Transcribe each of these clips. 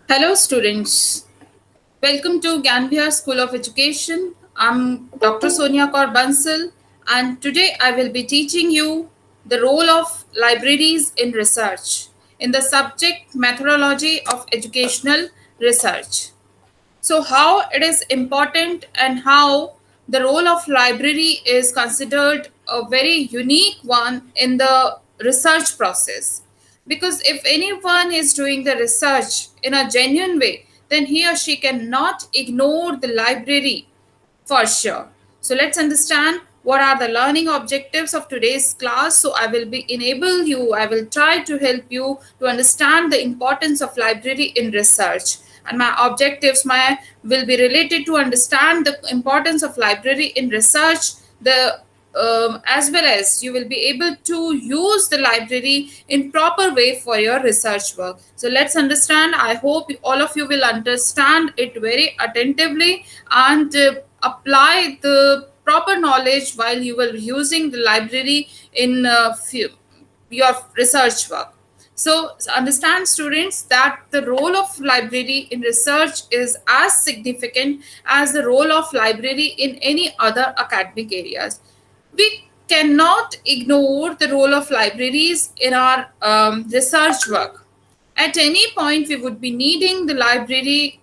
Hello, students. Welcome to Ganbia School of Education. I'm Dr. Sonia Kaur Bansal, and today I will be teaching you the role of libraries in research in the subject methodology of educational research. So, how it is important and how the role of library is considered a very unique one in the research process. Because if anyone is doing the research in a genuine way, then he or she cannot ignore the library for sure. So let's understand what are the learning objectives of today's class. So I will try to help you to understand the importance of library in research. And my objectives my will be related to understand the importance of library in research, the as well as you will be able to use the library in proper way for your research work. So let's understand. I hope all of you will understand it very attentively and apply the proper knowledge while you were using the library in your research work. So understand, students, that the role of library in research is as significant as the role of library in any other academic areas. We cannot ignore the role of libraries in our research work. At any point, we would be needing the library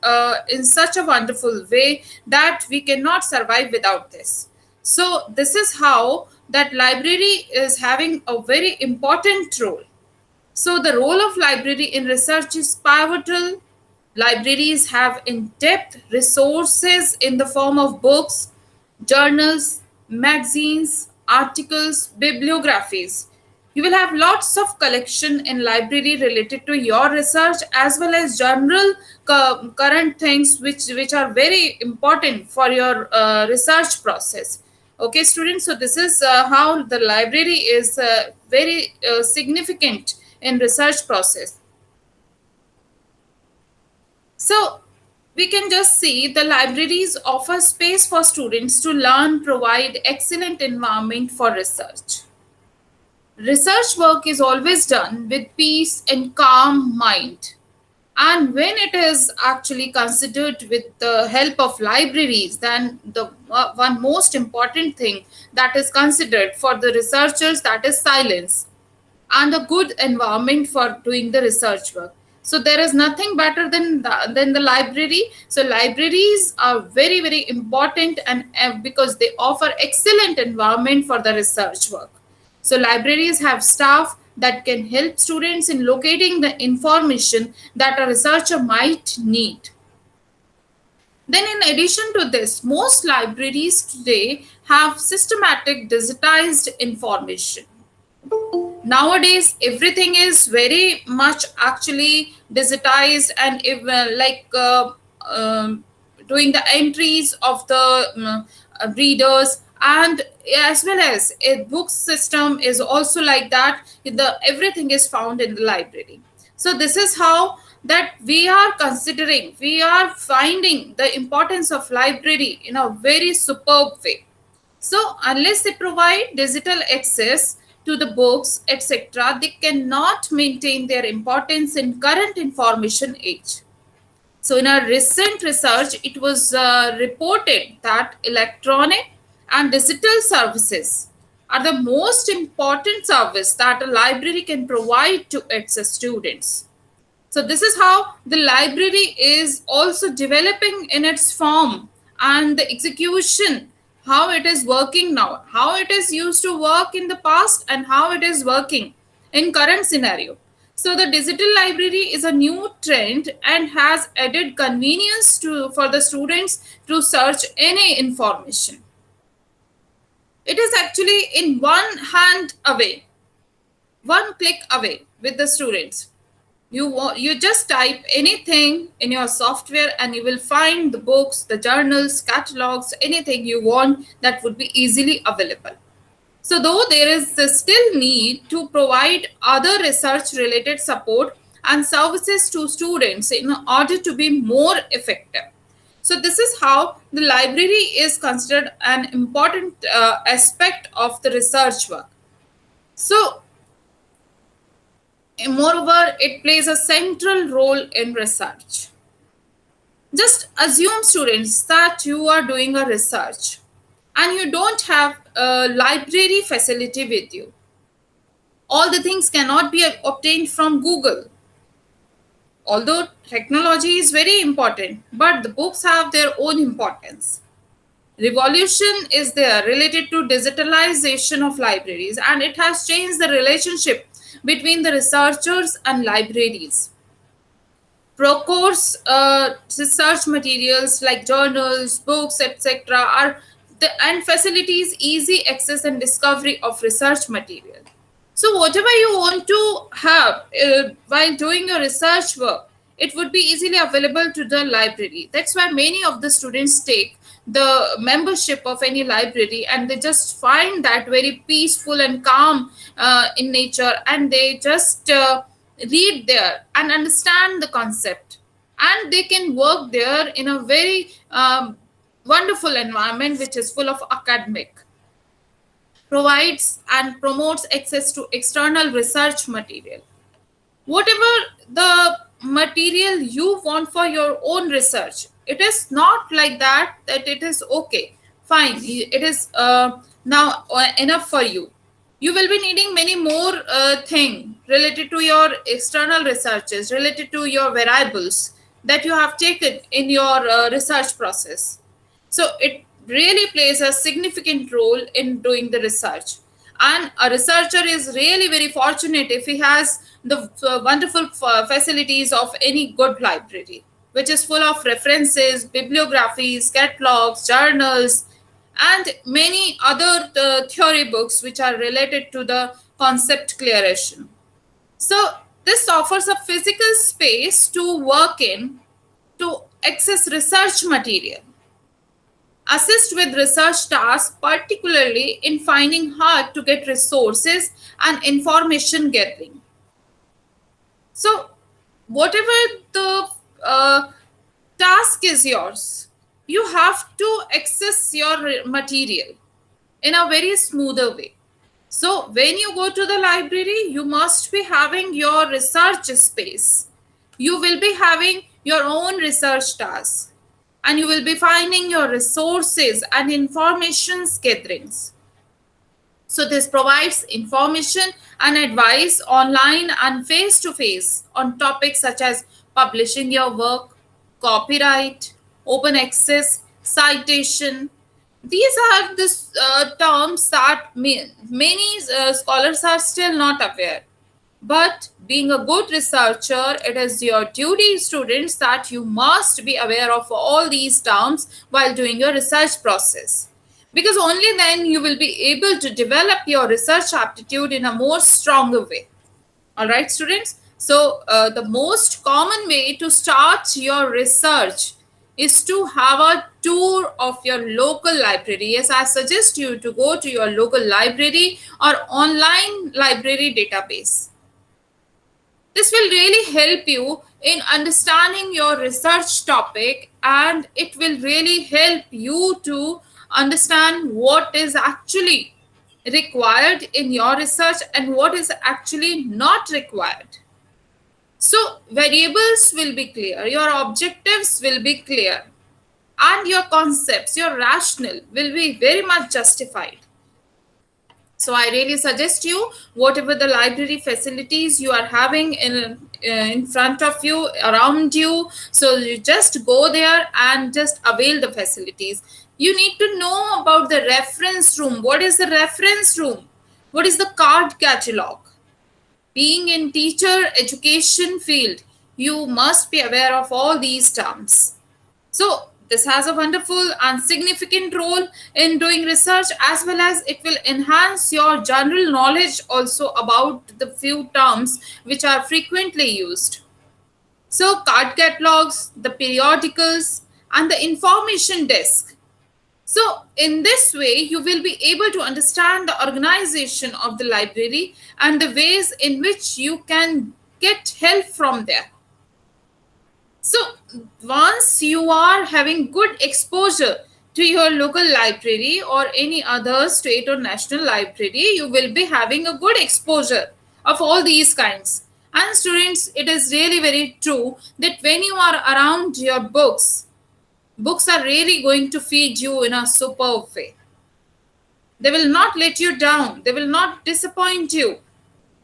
in such a wonderful way that we cannot survive without this. So, this is how that library is having a very important role. So, the role of library in research is pivotal. Libraries have in depth resources in the form of books, journals, magazines, articles, bibliographies. You will have lots of collection in library related to your research as well as general current things which are very important for your research process. Okay, students, so this is how the library is very significant in research process. So we can just see the libraries offer space for students to learn, provide excellent environment for research. Research work is always done with peace and calm mind. And when it is actually considered with the help of libraries, then the one most important thing that is considered for the researchers, that is silence and a good environment for doing the research work. So there is nothing better than the library. So libraries are very very important and because they offer excellent environment for the research work. So libraries have staff that can help students in locating the information that a researcher might need. Then, in addition to this, most libraries today have systematic digitized information. Nowadays everything is very much actually digitized and if, doing the entries of the readers, and as well as a book system is also like that, the everything is found in the library. So this is how that we are finding the importance of library in a very superb way. So, unless they provide digital access to the books, etc., they cannot maintain their importance in current information age. So, in a recent research, it was reported that electronic and digital services are the most important service that a library can provide to its students. So this is how the library is also developing in its form and the execution, how it is working now, how it is used to work in the past and how it is working in current scenario. So the digital library is a new trend and has added convenience for the students to search any information. It is actually in one hand away, one click away with the students. You just type anything in your software and you will find the books, the journals, catalogs, anything you want that would be easily available. So though there is still need to provide other research related support and services to students in order to be more effective. So this is how the library is considered an important aspect of the research work. So Moreover, it plays a central role in research. Just assume, students, that you are doing a research and you don't have a library facility with you. All the things cannot be obtained from Google. Although technology is very important, but the books have their own importance. Revolution is there related to digitalization of libraries, and it has changed the relationship between the researchers and libraries. Procourse research materials like journals, books, etc., are and facilities easy access and discovery of research material. So whatever you want to have while doing your research work, it would be easily available to the library. That's why many of the students take the membership of any library, and they just find that very peaceful and calm in nature, and they just read there and understand the concept, and they can work there in a very wonderful environment which is full of academic, provides and promotes access to external research material. Whatever the material you want for your own research, it is not like that it is okay, fine, it is now enough for you. You will be needing many more thing related to your external researches, related to your variables that you have taken in your research process. So it really plays a significant role in doing the research. And a researcher is really very fortunate if he has the wonderful facilities of any good library, which is full of references, bibliographies, catalogs, journals, and many other theory books which are related to the concept clearation. So this offers a physical space to work in, to access research material, assist with research tasks, particularly in finding hard to get resources and information gathering. So, whatever the task is yours, you have to access your material in a very smoother way. So, when you go to the library, you must be having your research space. You will be having your own research tasks, and you will be finding your resources and information gatherings. So this provides information and advice online and face to face on topics such as publishing your work, copyright, open access, citation. These are the terms that many scholars are still not aware. But being a good researcher, it is your duty, students, that you must be aware of all these terms while doing your research process. Because only then you will be able to develop your research aptitude in a more stronger way. All right, students. So the most common way to start your research is to have a tour of your local library. Yes, I suggest you to go to your local library or online library database. This will really help you in understanding your research topic, and it will really help you to understand what is actually required in your research and what is actually not required. So variables will be clear, your objectives will be clear, and your concepts, your rationale will be very much justified. So I really suggest you, whatever the library facilities you are having in front of you, around you, so you just go there and just avail the facilities. You need to know about the reference room. What is the reference room? What is the card catalog? Being in teacher education field, you must be aware of all these terms. So this has a wonderful and significant role in doing research, as well as it will enhance your general knowledge also about the few terms which are frequently used. So card catalogs, the periodicals, and the information desk. So in this way, you will be able to understand the organization of the library and the ways in which you can get help from there. So once you are having good exposure to your local library or any other state or national library, you will be having a good exposure of all these kinds. And students, it is really very true that when you are around your books, books are really going to feed you in a superb way. They will not let you down, they will not disappoint you.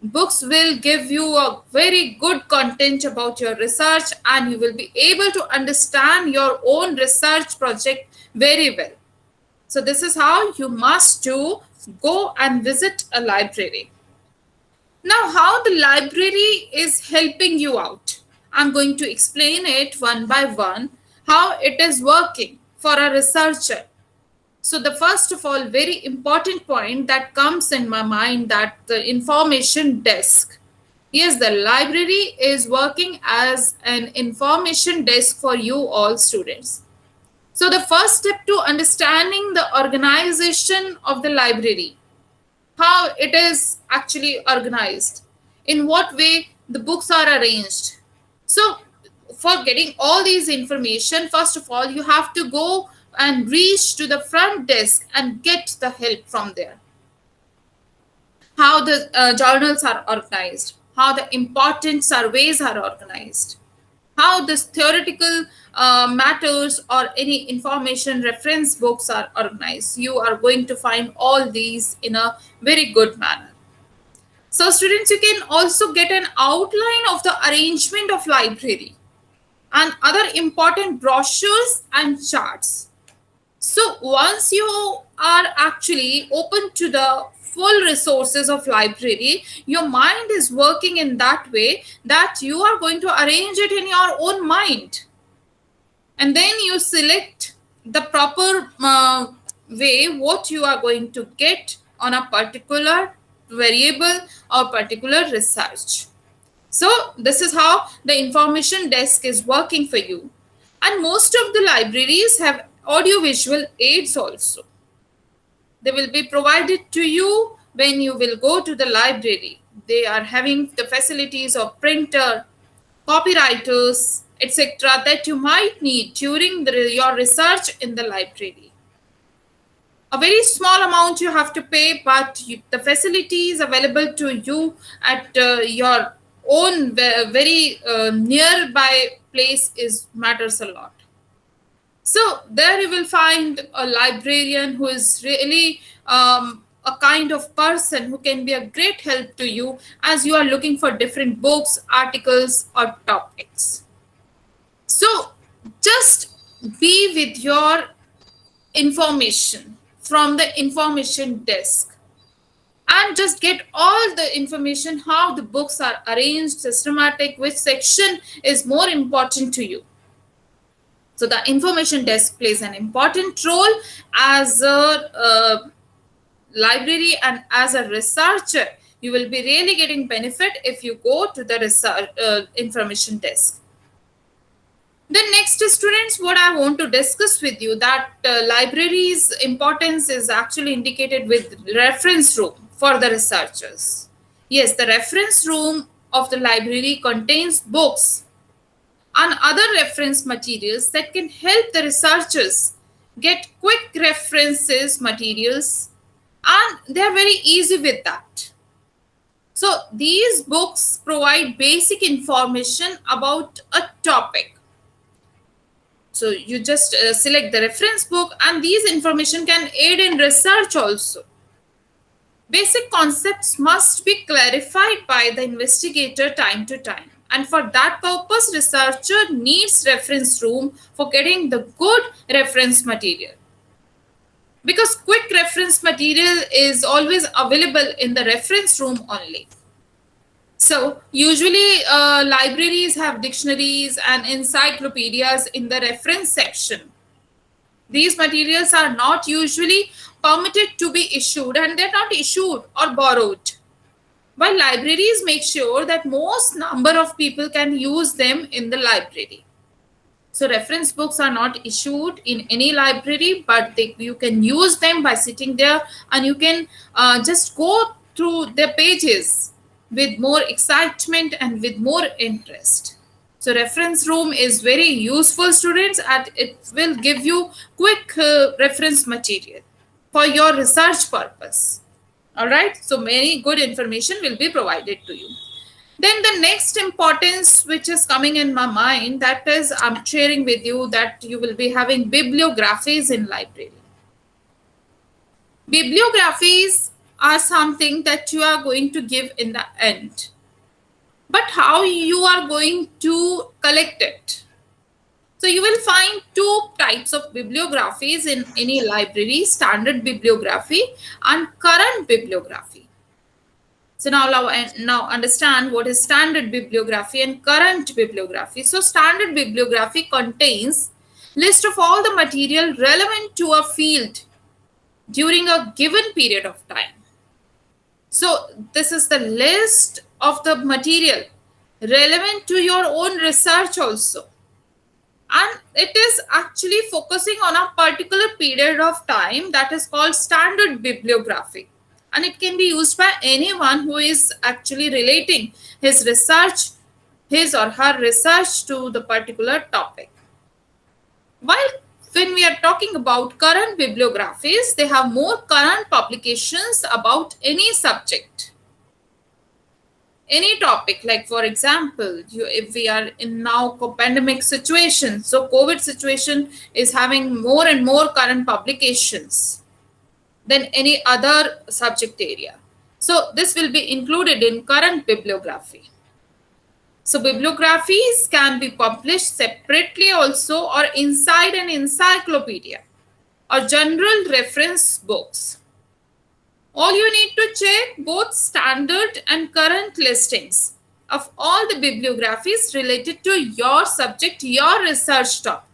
Books will give you a very good content about your research, and you will be able to understand your own research project very well. So this is how you must do, go and visit a library. Now, how the library is helping you out. I'm going to explain it one by one, how it is working for a researcher. So the first of all, very important point that comes in my mind, that the information desk. Yes, the library is working as an information desk for you all students. So the first step to understanding the organization of the library, how it is actually organized, in what way the books are arranged. So for getting all these information, first of all, you have to go and reach to the front desk and get the help from there. How the journals are organized, how the important surveys are organized, how this theoretical matters or any information reference books are organized. You are going to find all these in a very good manner. So students, you can also get an outline of the arrangement of library and other important brochures and charts. So once you are actually open to the full resources of library, your mind is working in that way that you are going to arrange it in your own mind. And then you select the proper way what you are going to get on a particular variable or particular research. So this is how the information desk is working for you. And most of the libraries have audiovisual aids also. They will be provided to you when you will go to the library. They are having the facilities of printer, copywriters, etc. that you might need during your research in the library. A very small amount you have to pay, but the facility is available to you at your own very nearby place is matters a lot. So there you will find a librarian who is really a kind of person who can be a great help to you as you are looking for different books, articles, or topics. So just be with your information from the information desk and just get all the information, how the books are arranged, systematic, which section is more important to you. So the information desk plays an important role as a library, and as a researcher, you will be really getting benefit if you go to the research information desk. Then next, students, what I want to discuss with you, that library's importance is actually indicated with reference room for the researchers. Yes, the reference room of the library contains books and other reference materials that can help the researchers get quick references materials, and they are very easy with that. So these books provide basic information about a topic. So you just select the reference book, and these information can aid in research also. Basic concepts must be clarified by the investigator time to time. And for that purpose, researcher needs reference room for getting the good reference material. Because quick reference material is always available in the reference room only. So usually libraries have dictionaries and encyclopedias in the reference section. These materials are not usually permitted to be issued, and they're not issued or borrowed. While libraries make sure that most number of people can use them in the library. So reference books are not issued in any library, but you can use them by sitting there, and you can just go through the pages with more excitement and with more interest. So reference room is very useful, students, and it will give you quick reference material for your research purpose. All right, so many good information will be provided to you. Then the next importance which is coming in my mind, that is I'm sharing with you that you will be having bibliographies in library. Bibliographies are something that you are going to give in the end. But how you are going to collect it? So you will find two types of bibliographies in any library: standard bibliography and current bibliography. So now understand what is standard bibliography and current bibliography. So standard bibliography contains list of all the material relevant to a field during a given period of time. So this is the list of the material relevant to your own research also. And it is actually focusing on a particular period of time, that is called standard bibliography. And it can be used by anyone who is actually relating his research, his or her research to the particular topic. While when we are talking about current bibliographies, they have more current publications about any subject, any topic. Like for example, if we are in now pandemic situation, so COVID situation is having more and more current publications than any other subject area. So this will be included in current bibliography. So bibliographies can be published separately also, or inside an encyclopedia or general reference books. All you need to check both standard and current listings of all the bibliographies related to your subject, your research topic.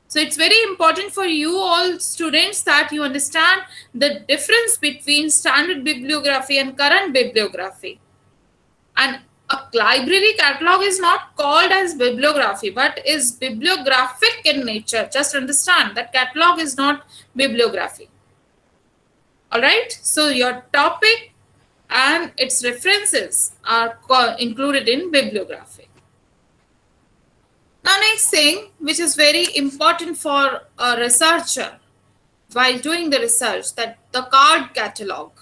So it's very important for you all students that you understand the difference between standard bibliography and current bibliography. And a library catalog is not called as bibliography, but is bibliographic in nature. Just understand that catalog is not bibliography. All right. So your topic and its references are included in bibliography. Now, next thing, which is very important for a researcher while doing the research, that the card catalog.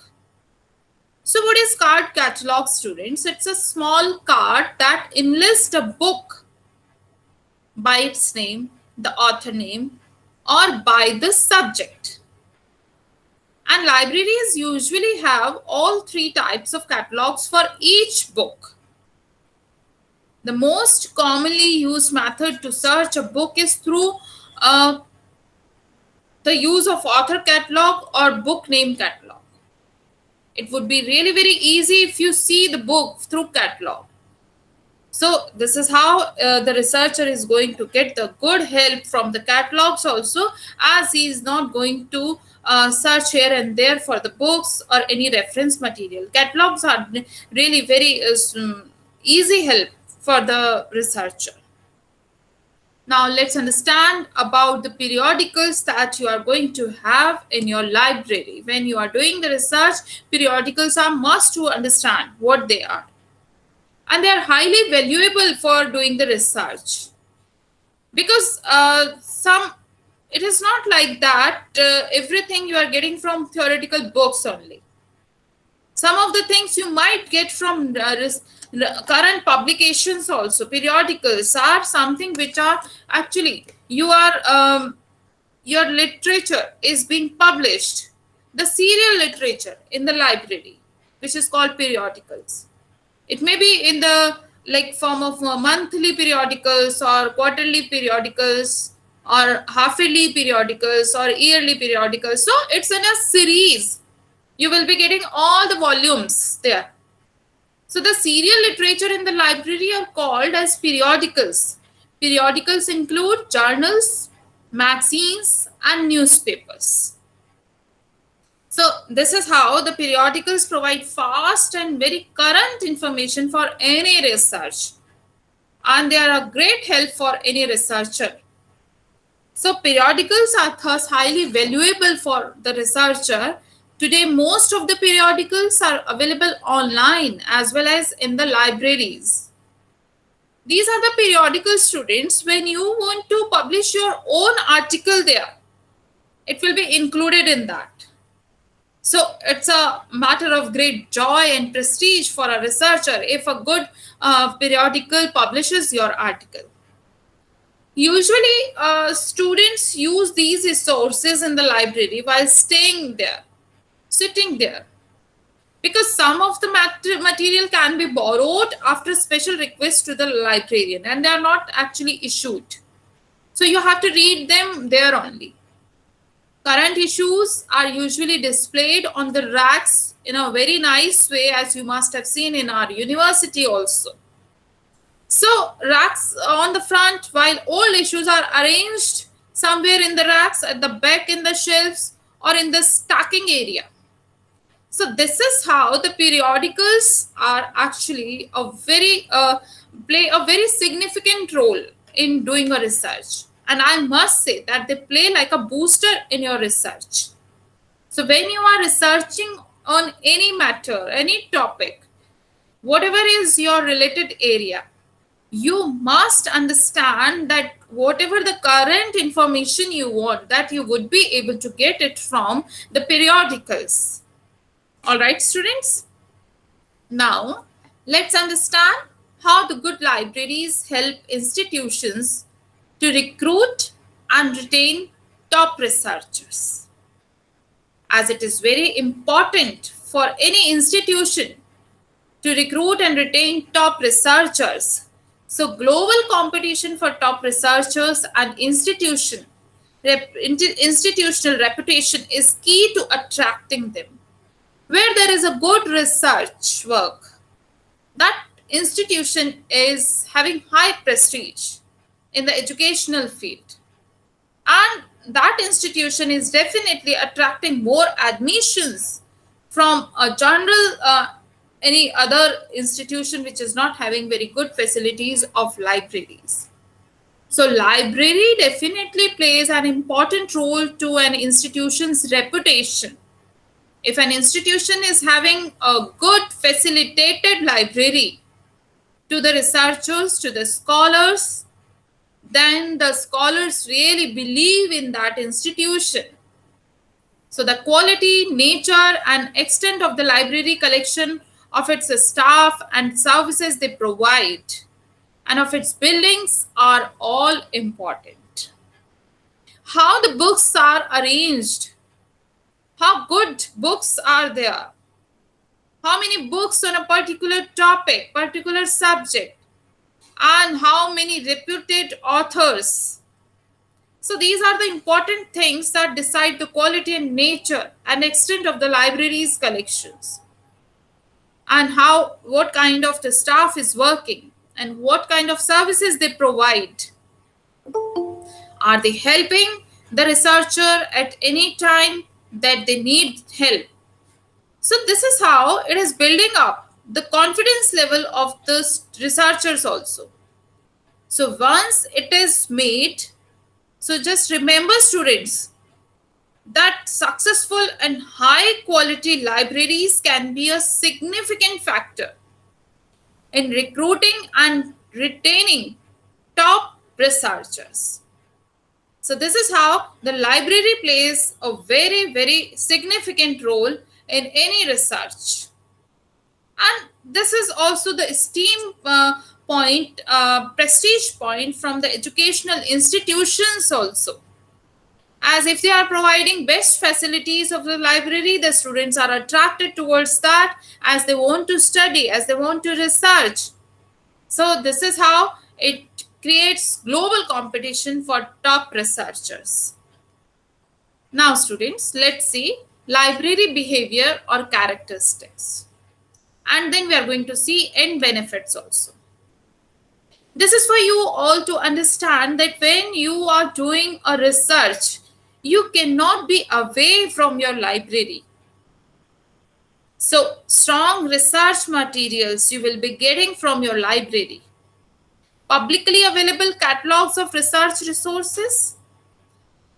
So what is card catalog, students? It's a small card that enlists a book by its name, the author name, or by the subject. And libraries usually have all three types of catalogs for each book. The most commonly used method to search a book is through the use of author catalog or book name catalog. It would be really very easy if you see the book through catalog. So this is how the researcher is going to get the good help from the catalogs also, as he is not going to search here and there for the books or any reference material. Catalogs are really very easy help for the researcher. Now let's understand about the periodicals that you are going to have in your library. When you are doing the research, periodicals are must to understand what they are. And they are highly valuable for doing the research. Because it is not like that everything you are getting from theoretical books only. Some of the things you might get from current publications also. Periodicals are something which are actually your literature is being published, the serial literature in the library, which is called periodicals. It may be in the form of monthly periodicals or quarterly periodicals or half-yearly periodicals or yearly periodicals. So it's in a series. You will be getting all the volumes there. So the serial literature in the library are called as periodicals. Periodicals include journals, magazines, and newspapers. So this is how the periodicals provide fast and very current information for any research. And they are a great help for any researcher. So periodicals are thus highly valuable for the researcher. Today, most of the periodicals are available online as well as in the libraries. These are the periodical, students. When you want to publish your own article there, it will be included in that. So it's a matter of great joy and prestige for a researcher if a good periodical publishes your article. Usually, students use these resources in the library while staying there, sitting there, because some of the material can be borrowed after special request to the librarian and they are not actually issued. So you have to read them there only. Current issues are usually displayed on the racks in a very nice way, as you must have seen in our university also. So racks on the front, while old issues are arranged somewhere in the racks, at the back in the shelves, or in the stacking area. So this is how the periodicals are actually a very play a very significant role in doing a research. And I must say that they play like a booster in your research. So when you are researching on any matter, any topic, whatever is your related area, you must understand that whatever the current information you want, that you would be able to get it from the periodicals. All right, students. Now, let's understand how the good libraries help institutions to recruit and retain top researchers. As it is very important for any institution to recruit and retain top researchers. So global competition for top researchers and institutional reputation is key to attracting them. Where there is a good research work, that institution is having high prestige in the educational field. And that institution is definitely attracting more admissions from a general any other institution which is not having very good facilities of libraries. So library definitely plays an important role to an institution's reputation. If an institution is having a good facilitated library to the researchers, to the scholars, then the scholars really believe in that institution. So the quality, nature, and extent of the library collection, of its staff and services they provide, and of its buildings are all important. How the books are arranged, how good books are there, how many books on a particular topic, particular subject, and how many reputed authors. So these are the important things that decide the quality and nature and extent of the library's collections, and what kind of the staff is working and what kind of services they provide. Are they helping the researcher at any time that they need help? So this is how it is building up the confidence level of the researchers also. So once it is made, so just remember, students, that successful and high quality libraries can be a significant factor in recruiting and retaining top researchers. So this is how the library plays a very, very significant role in any research. And this is also the esteem point, prestige point from the educational institutions also. As if they are providing best facilities of the library, the students are attracted towards that as they want to study, as they want to research. So this is how it creates global competition for top researchers. Now students, let's see library behavior or characteristics. And then we are going to see end benefits also. This is for you all to understand that when you are doing a research, you cannot be away from your library. So strong research materials you will be getting from your library. Publicly available catalogs of research resources.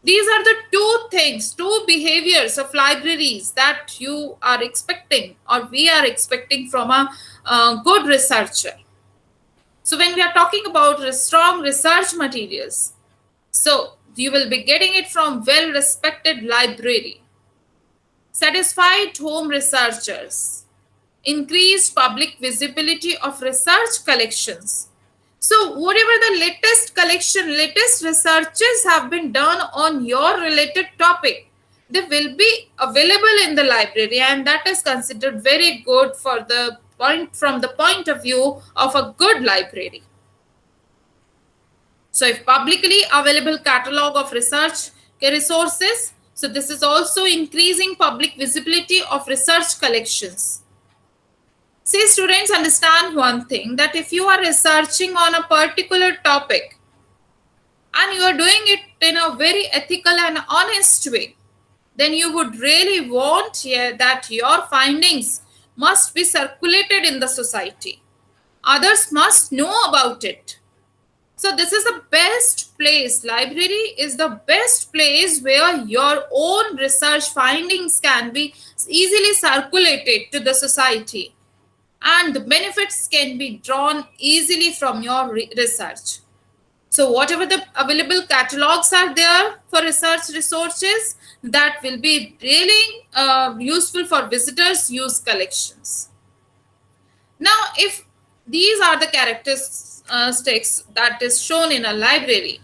These are the two things, two behaviors of libraries that you are expecting or we are expecting from a good researcher. So when we are talking about strong research materials, so you will be getting it from well-respected library. satisfied home researchers, increased public visibility of research collections. So whatever the latest researches have been done on your related topic, they will be available in the library, and that is considered very good for the point from the point of view of a good library. So if publicly available catalog of research resources, so this is also increasing public visibility of research collections. See, students, understand one thing, that if you are researching on a particular topic and you are doing it in a very ethical and honest way, then you would really want that your findings must be circulated in the society. Others must know about it. So this is the best place. Library is the best place where your own research findings can be easily circulated to the society, and the benefits can be drawn easily from your research. So whatever the available catalogs are there for research resources, that will be really useful for visitors' use collections. Now, if these are the characteristics that is shown in a library,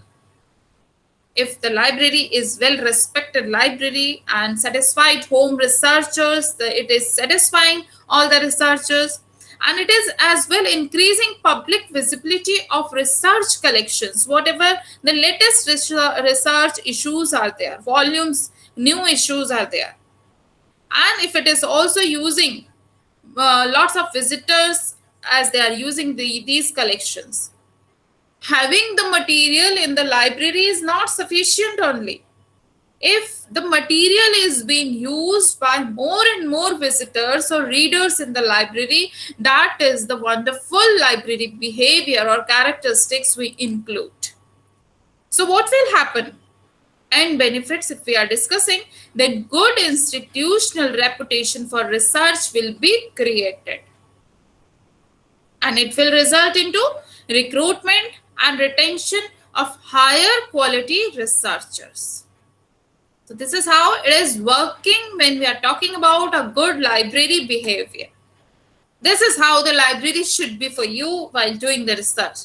if the library is well respected library and satisfied home researchers, it is satisfying all the researchers, and it is as well increasing public visibility of research collections. Whatever the latest research issues are there, volumes, new issues are there, and if it is also using lots of visitors as they are using these collections, having the material in the library is not sufficient only. If the material is being used by more and more visitors or readers in the library, that is the wonderful library behavior or characteristics we include. So what will happen? And benefits, if we are discussing, then good institutional reputation for research will be created, and it will result into recruitment and retention of higher quality researchers. So this is how it is working when we are talking about a good library behavior. This is how the library should be for you while doing the research.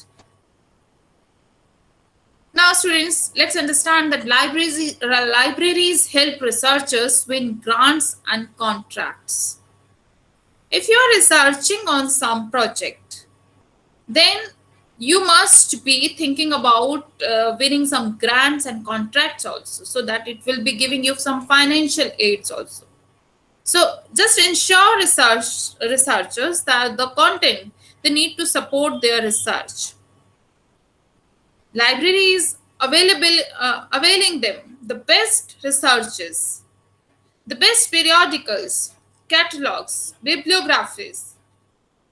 Now students, let's understand that libraries help researchers win grants and contracts. If you are researching on some project, then you must be thinking about winning some grants and contracts also, so that it will be giving you some financial aids also. So just ensure researchers that the content they need to support their research. Libraries availing them the best researches, the best periodicals, catalogs, bibliographies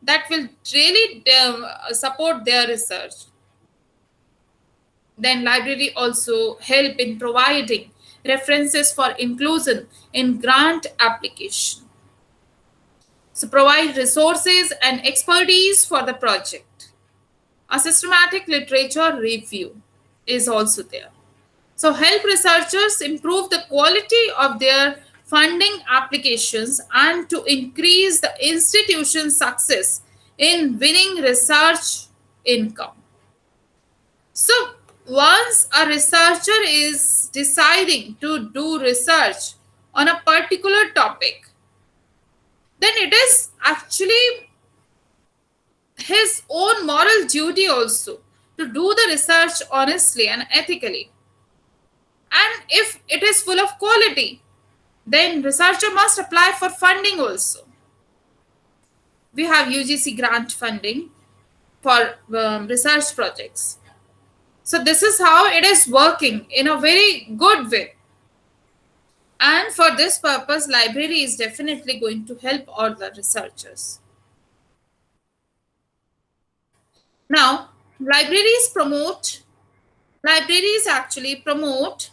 that will really support their research. Then library also help in providing references for inclusion in grant application. So provide resources and expertise for the project. A systematic literature review is also there. So help researchers improve the quality of their funding applications and to increase the institution's success in winning research income. So once a researcher is deciding to do research on a particular topic, then it is actually his own moral duty also to do the research honestly and ethically. And if it is full of quality, then researcher must apply for funding also. We have UGC grant funding for research projects. So this is how it is working in a very good way. And for this purpose, library is definitely going to help all the researchers. Now, libraries actually promote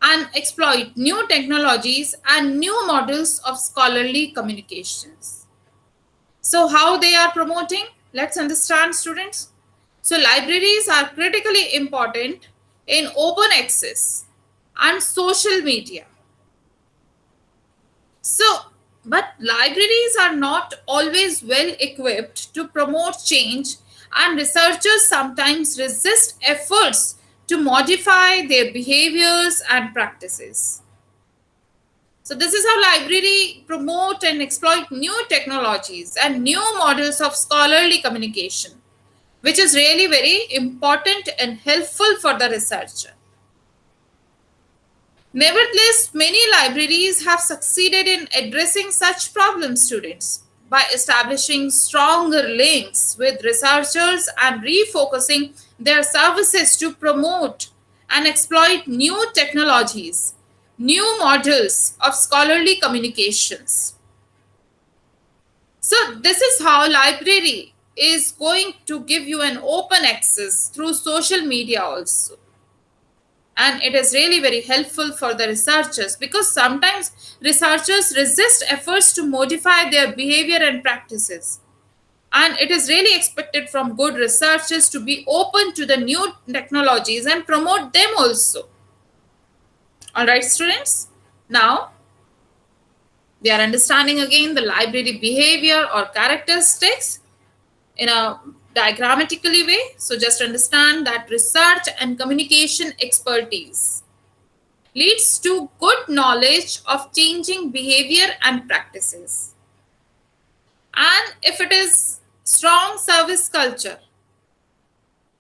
and exploit new technologies and new models of scholarly communications. So how they are promoting? Let's understand, students. So libraries are critically important in open access and social media. So, but libraries are not always well equipped to promote change, and researchers sometimes resist efforts to modify their behaviors and practices. So, this is how library promote and exploit new technologies and new models of scholarly communication, which is really very important and helpful for the researcher. Nevertheless, many libraries have succeeded in addressing such problems, students, by establishing stronger links with researchers and refocusing their services to promote and exploit new technologies, new models of scholarly communications. So, this is how library is going to give you an open access through social media also, and it is really very helpful for the researchers because sometimes researchers resist efforts to modify their behavior and practices, and it is really expected from good researchers to be open to the new technologies and promote them also. All right, students, now we are understanding again the library behavior or characteristics in a diagrammatically way. So just understand that research and communication expertise leads to good knowledge of changing behavior and practices. And if it is strong service culture,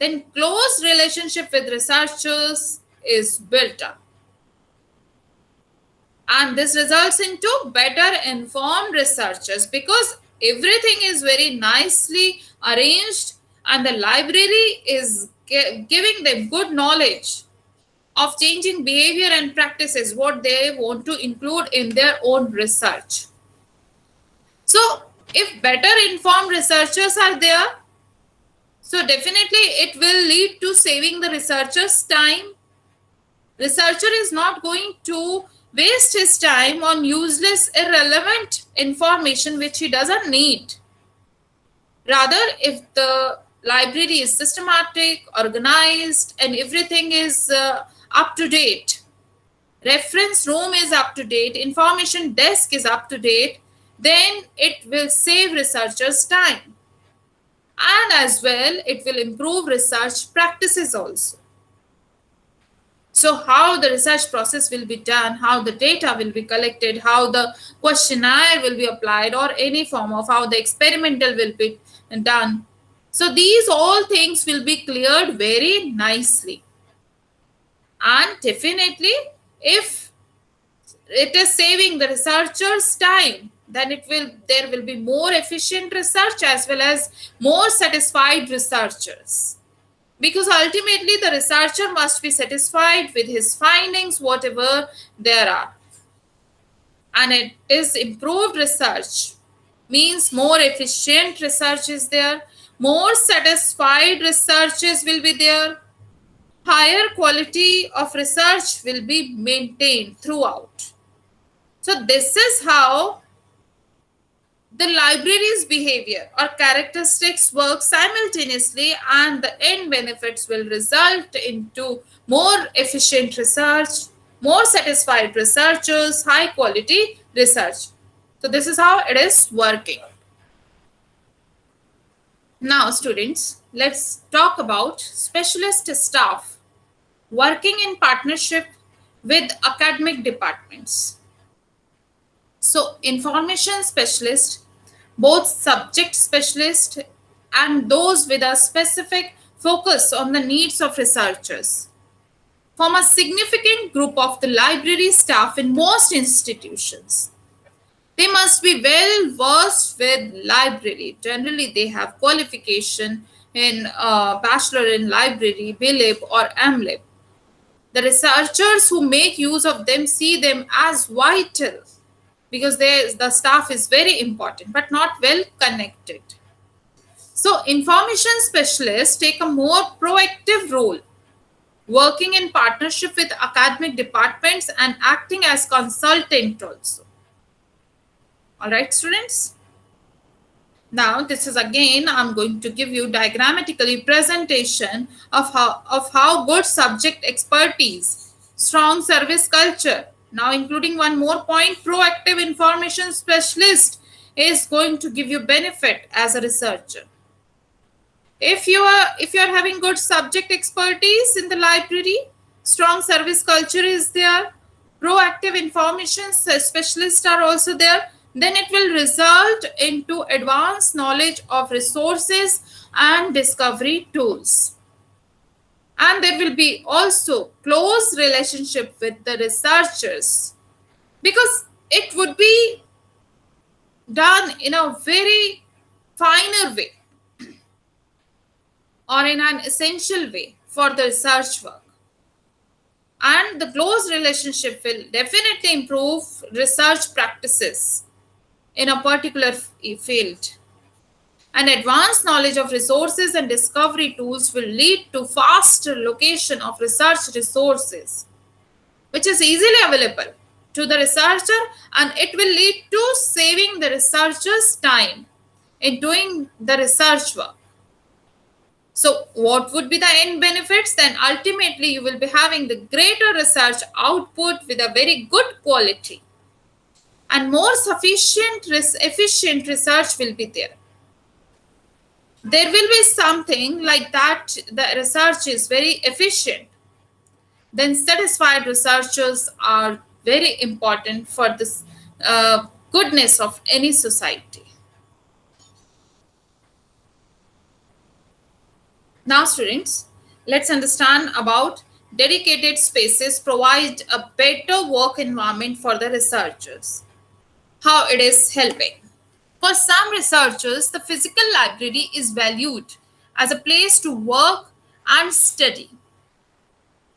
then close relationship with researchers is built up. And this results into better informed researchers because everything is very nicely arranged and the library is giving them good knowledge of changing behavior and practices, what they want to include in their own research. So, if better informed researchers are there, so definitely it will lead to saving the researcher's time. Researcher is not going to waste his time on useless, irrelevant information which he doesn't need. Rather, if the library is systematic, organized, and everything is up to date, reference room is up to date, information desk is up to date, then it will save researchers time. And as well, it will improve research practices also. So how the research process will be done, how the data will be collected, how the questionnaire will be applied, or any form of how the experimental will be done. So these all things will be cleared very nicely. And definitely, if it is saving the researchers time, then there will be more efficient research as well as more satisfied researchers, because ultimately the researcher must be satisfied with his findings whatever there are, and it is improved research means more efficient research is there, more satisfied researchers will be there, higher quality of research will be maintained throughout. So this is how the library's behavior or characteristics work simultaneously, and the end benefits will result into more efficient research, more satisfied researchers, high quality research. So this is how it is working. Now students, let's talk about specialist staff working in partnership with academic departments. So information specialist, both subject specialist and those with a specific focus on the needs of researchers, form a significant group of the library staff in most institutions. They must be well versed with library. Generally, they have qualification in Bachelor in Library, BLib or MLib. The researchers who make use of them see them as vital because the staff is very important but not well connected. So information specialists take a more proactive role, working in partnership with academic departments and acting as consultant also. All right, students. Now this is again, I'm going to give you diagrammatically presentation of how good subject expertise, strong service culture, Now, including one more point, proactive information specialist is going to give you benefit as a researcher. If you are having good subject expertise in the library, strong service culture is there, proactive information specialists are also there, then it will result into advanced knowledge of resources and discovery tools. And there will be also close relationship with the researchers, because it would be done in a very finer way or in an essential way for the research work. And the close relationship will definitely improve research practices in a particular field. And advanced knowledge of resources and discovery tools will lead to faster location of research resources, which is easily available to the researcher, and it will lead to saving the researcher's time in doing the research work. So, what would be the end benefits? Then ultimately, you will be having the greater research output with a very good quality, and more sufficient, efficient research will be there. There will be something like that, the research is very efficient. Then satisfied researchers are very important for this goodness of any society. Now, students, let's understand about dedicated spaces provide a better work environment for the researchers. How it is helping. For some researchers, the physical library is valued as a place to work and study.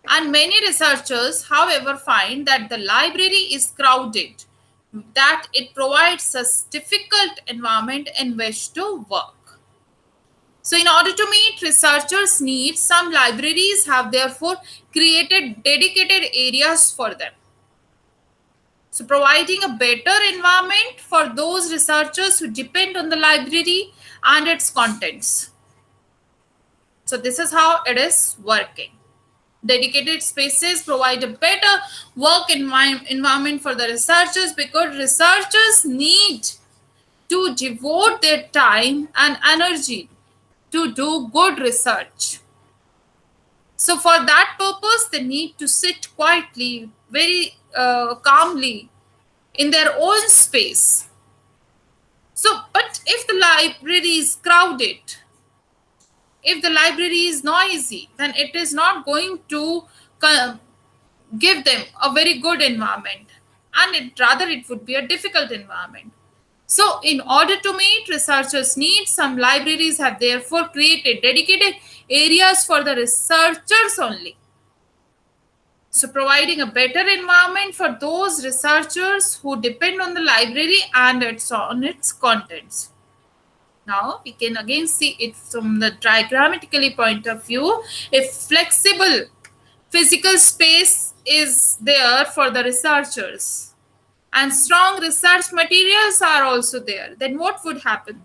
And many researchers, however, find that the library is crowded, that it provides a difficult environment in which to work. So, in order to meet researchers' needs, some libraries have therefore created dedicated areas for them. So, providing a better environment for those researchers who depend on the library and its contents. So, this is how it is working. Dedicated spaces provide a better work environment for the researchers, because researchers need to devote their time and energy to do good research. So for that purpose, they need to sit quietly, very calmly in their own space. So, but if the library is crowded, if the library is noisy, then it is not going to give them a very good environment, and it would be a difficult environment. So, in order to meet researchers' needs, some libraries have therefore created dedicated areas for the researchers only. So, providing a better environment for those researchers who depend on the library and on its contents. Now, we can again see it from the diagrammatically point of view. If flexible physical space is there for the researchers and strong research materials are also there, then what would happen?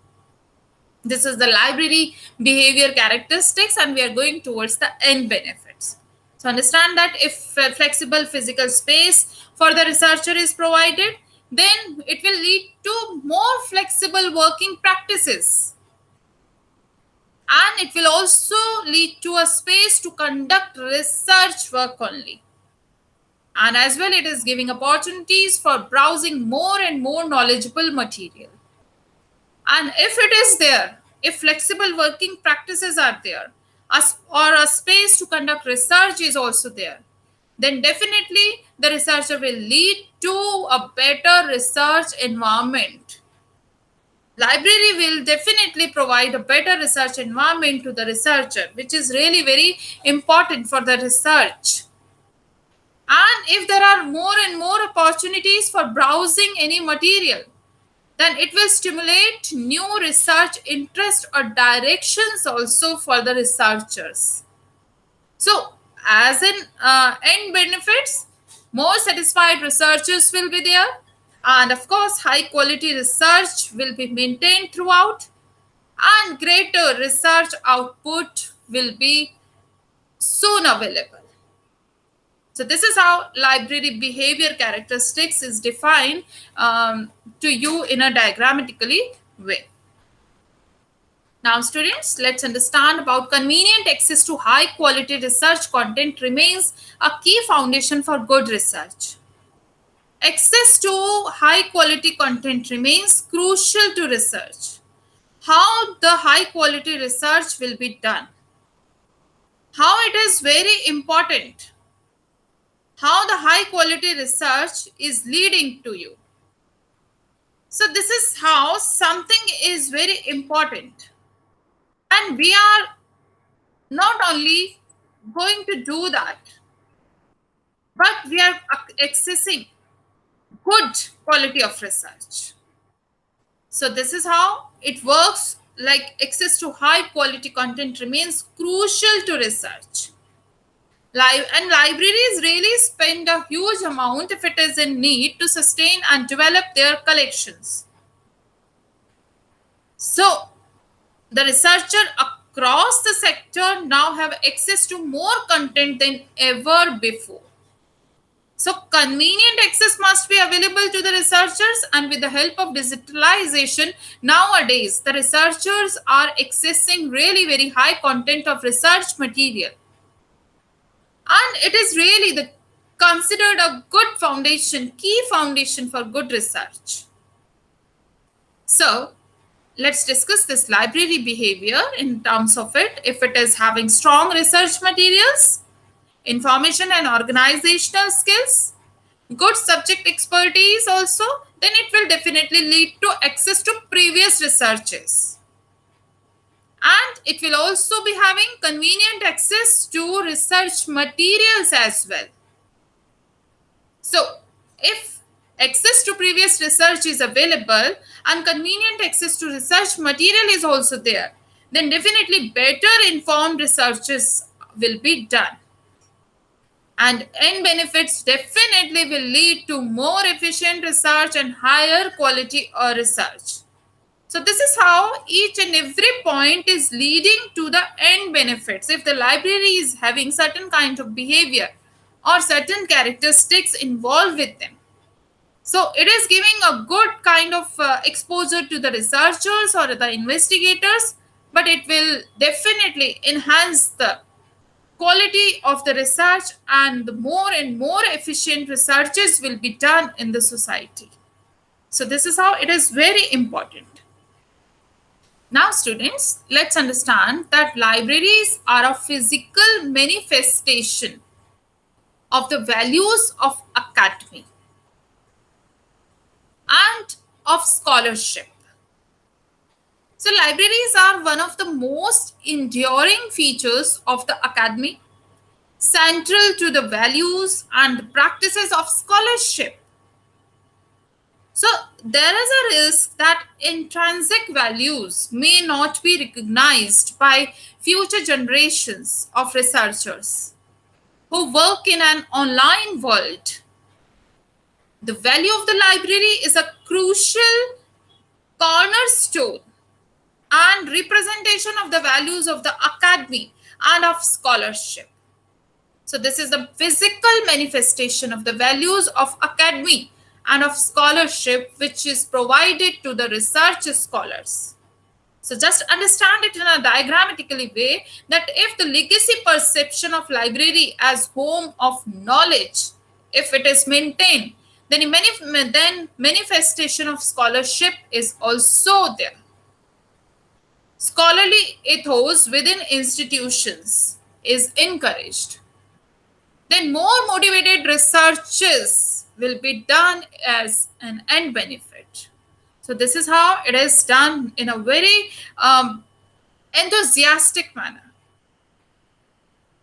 This is the library behavior characteristics, and we are going towards the end benefits. So understand that if a flexible physical space for the researcher is provided, then it will lead to more flexible working practices. And it will also lead to a space to conduct research work only. And as well, it is giving opportunities for browsing more and more knowledgeable material. And if it is there, if flexible working practices are there, or a space to conduct research is also there, then definitely the researcher will lead to a better research environment. Library will definitely provide a better research environment to the researcher, which is really very important for the research. And if there are more and more opportunities for browsing any material, then it will stimulate new research interest or directions also for the researchers. So, as in end benefits, more satisfied researchers will be there, and of course, high quality research will be maintained throughout, and greater research output will be soon available. So this is how library behavior characteristics is defined to you in a diagrammatically way. Now, students, let's understand about convenient access to high quality research content remains a key foundation for good research. Access to high quality content remains crucial to research. How the high quality research will be done? How it is very important. How the high quality research is leading to you. So this is how something is very important. And we are not only going to do that, but we are accessing good quality of research. So this is how it works. Like access to high quality content remains crucial to research. And libraries really spend a huge amount if it is in need to sustain and develop their collections. So the researcher across the sector now have access to more content than ever before. So convenient access must be available to the researchers, and with the help of digitalization, nowadays the researchers are accessing really very high content of research material. And it is really considered a good foundation, key foundation for good research. So let's discuss this library behavior in terms of it. If it is having strong research materials, information and organizational skills, good subject expertise also, then it will definitely lead to access to previous researches. And it will also be having convenient access to research materials as well. So if access to previous research is available and convenient access to research material is also there, then definitely better informed researches will be done. And end benefits definitely will lead to more efficient research and higher quality research. So this is how each and every point is leading to the end benefits. If the library is having certain kind of behavior or certain characteristics involved with them, so it is giving a good kind of exposure to the researchers or the investigators, but it will definitely enhance the quality of the research, and the more and more efficient researches will be done in the society. So this is how it is very important. Now students, let's understand that libraries are a physical manifestation of the values of academy and of scholarship. So libraries are one of the most enduring features of the academy, central to the values and the practices of scholarship. So there is a risk that intrinsic values may not be recognized by future generations of researchers who work in an online world. The value of the library is a crucial cornerstone and representation of the values of the academy and of scholarship. So this is the physical manifestation of the values of academy and of scholarship, which is provided to the research scholars. So just understand it in a diagrammatically way, that if the legacy perception of library as home of knowledge, if it is maintained, then manifestation of scholarship is also there. Scholarly ethos within institutions is encouraged, then more motivated researches will be done as an end benefit. So this is how it is done in a very enthusiastic manner.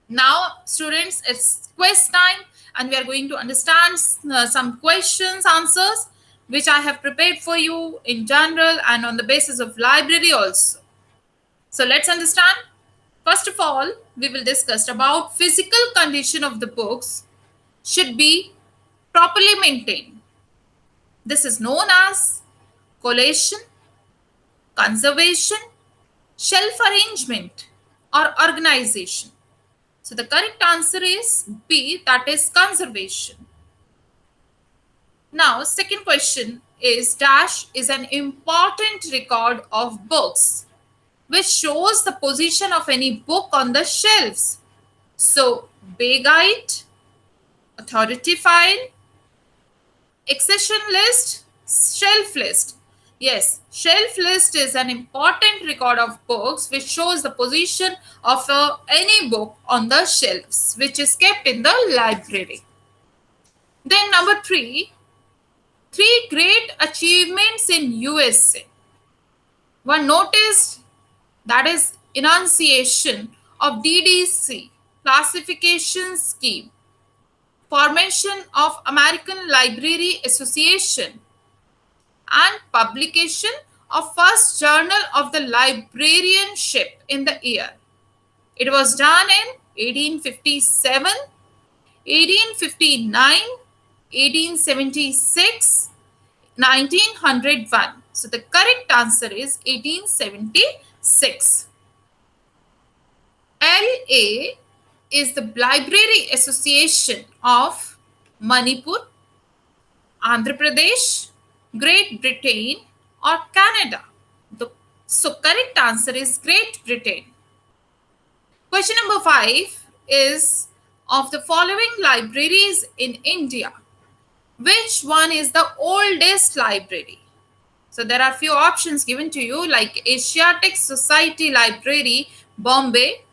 Now students, it's quiz time, and we are going to understand some questions, answers, which I have prepared for you in general and on the basis of library also. So let's understand. First of all, we will discuss about physical condition of the books should be properly maintained. This is known as collation, conservation, shelf arrangement, or organization. So So the correct answer is B, that is conservation. Now, second question is dash is an important record of books which shows the position of any book on the shelves. So, Bay Guide, authority file, accession list, shelf list. Yes, shelf list is an important record of books which shows the position of any book on the shelves which is kept in the library. Then number three great achievements in USA. One noticed, that is enunciation of DDC classification scheme, formation of American Library Association, and publication of first journal of the librarianship in the year. It was done in 1857, 1859, 1876, 1901. So the correct answer is 1876. LA is the Library Association of Manipur, Andhra Pradesh, Great Britain, or Canada. So correct answer is Great Britain. Question number 5 is, of the following libraries in India, which one is the oldest library? So there are few options given to you like Asiatic Society Library, Bombay,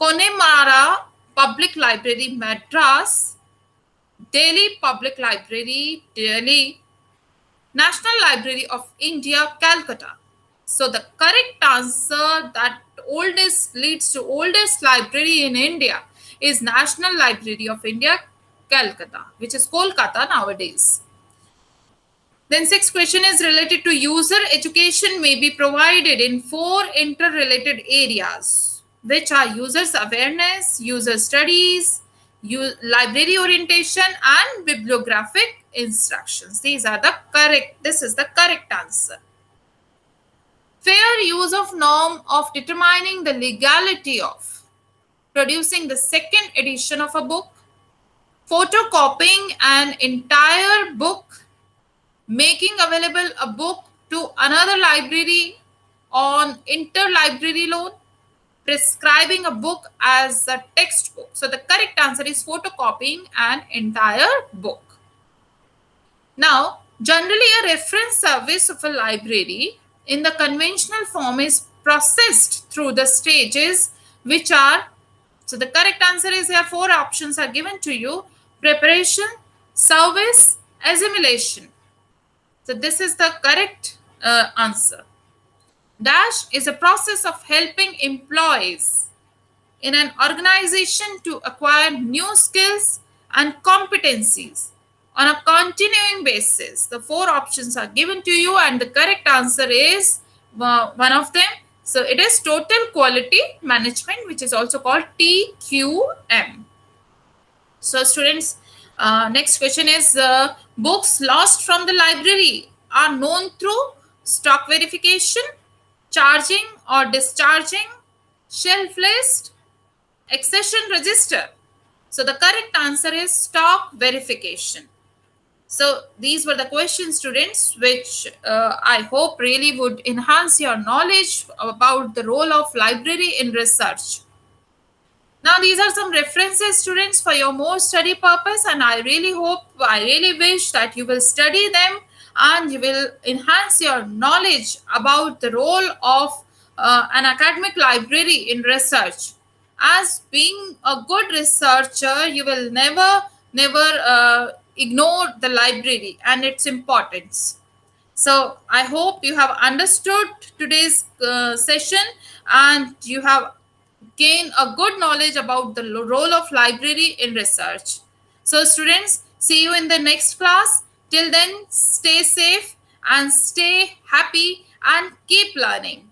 Connemara Public Library, Madras, Delhi Public Library, Delhi, National Library of India, Calcutta. So the correct answer that oldest leads to oldest library in India is National Library of India, Calcutta, which is Kolkata nowadays. Then sixth question is related to user education may be provided in 4 interrelated areas, which are users awareness, user studies, library orientation, and bibliographic instructions. These are the correct, this is the correct answer. Fair use of norm of determining the legality of producing the second edition of a book, photocopying an entire book, making available a book to another library on interlibrary loan, prescribing a book as a textbook. So the correct answer is photocopying an entire book. Now, generally a reference service of a library in the conventional form is processed through the stages which are, so the correct answer is here 4 options are given to you: preparation, service, assimilation. So this is the correct answer. Dash is a process of helping employees in an organization to acquire new skills and competencies on a continuing basis. The 4 options are given to you and the correct answer is one of them. So it is total quality management, which is also called TQM. So students, next question is, books lost from the library are known through stock verification, charging or discharging, shelf list, accession register. So the correct answer is stock verification. So these were the questions, students, which I hope really would enhance your knowledge about the role of library in research. Now, these are some references, students, for your more study purpose, and I really wish that you will study them and you will enhance your knowledge about the role of an academic library in research. As being a good researcher, you will never ignore the library and its importance. So I hope you have understood today's session and you have gained a good knowledge about the role of library in research. So students, see you in the next class. Till then, stay safe and stay happy and keep learning.